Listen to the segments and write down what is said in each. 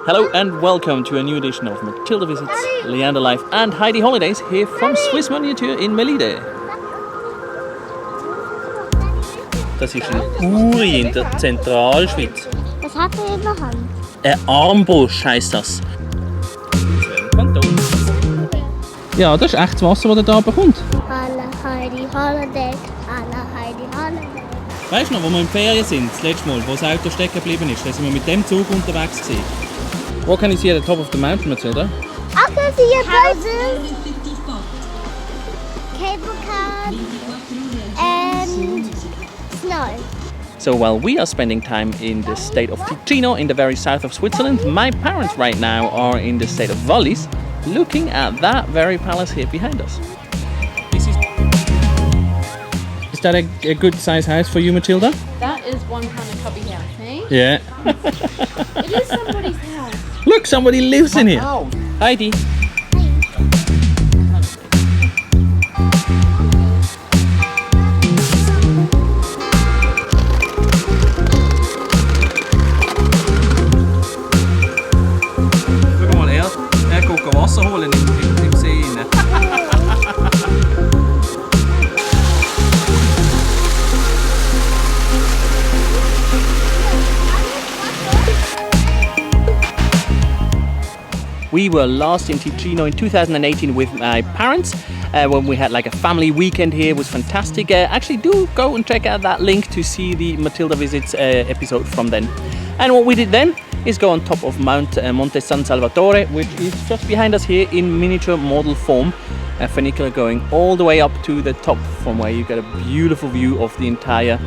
Hello and welcome to a new edition of Matilda Visits, Leander Life and Heidi Holidays here from Swiss Miniatur in Melide. Das ist ein Uri in der Zentralschweiz. Was hat er in der Hand? Ein Armbrust heisst das. Ja, das ist echtes Wasser, das da bekommt. Alle Heidi Holiday, alle Heidi Holiday. Weißt du noch, wo wir in Ferien sind, das letzte Mal, wo das Auto stecken geblieben ist, da sind wir mit dem Zug unterwegs gewesen. What can you see at the top of the mountain, Matilda? I can see your houses, cable cars, and snow. So while we are spending time in the state of Ticino in the very south of Switzerland, my parents right now are in the state of Wallis, looking at that very palace here behind us. Is that a good size house for you, Matilda? That is one kind of cubby house, eh? Yeah. It is somebody's house. Look, somebody lives in here. Heidi. Schau mal, er geht Wasser holen im See. We were last in Ticino in 2018 with my parents when we had like a family weekend here. It was fantastic. Actually, do go and check out that link to see the Matilda Visits episode from then. And what we did then is go on top of Monte San Salvatore, which is just behind us here in miniature model form. A funicular going all the way up to the top, from where you get a beautiful view of the entire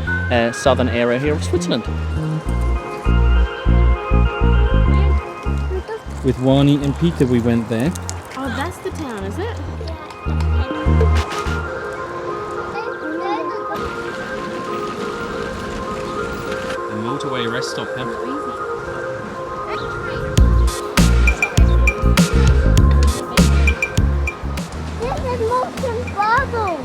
southern area here of Switzerland. With Wani and Peter we went there. Oh, that's the town, is it? The motorway rest stop, yeah? This is Molten Bubble.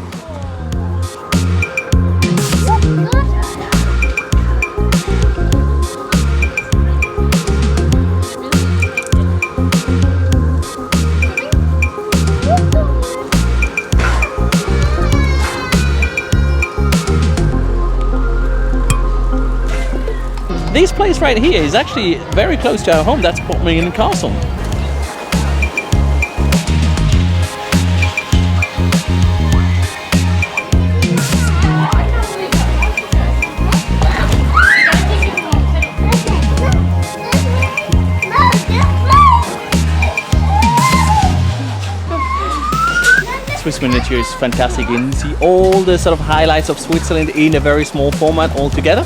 This place right here is actually very close to our home. That's Portmingen Castle. Swiss Miniatur is fantastic. You can see all the sort of highlights of Switzerland in a very small format all together.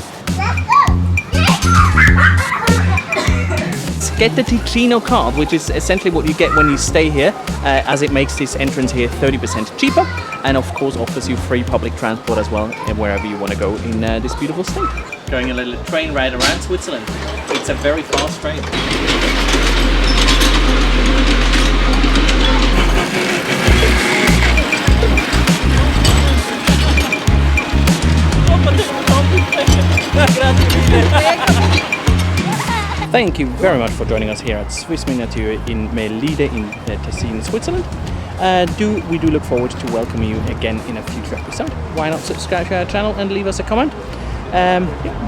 Get the Ticino card, which is essentially what you get when you stay here, as it makes this entrance here 30% cheaper, and of course offers you free public transport as well wherever you want to go in this beautiful state. Going a little train ride around Switzerland. It's a very fast train. Thank you very much for joining us here at Swiss Miniatur in Melide in Ticino, Switzerland. We do look forward to welcoming you again in a future episode. Why not subscribe to our channel and leave us a comment?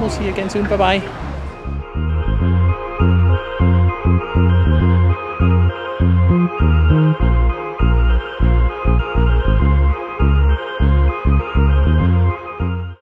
We'll see you again soon. Bye bye.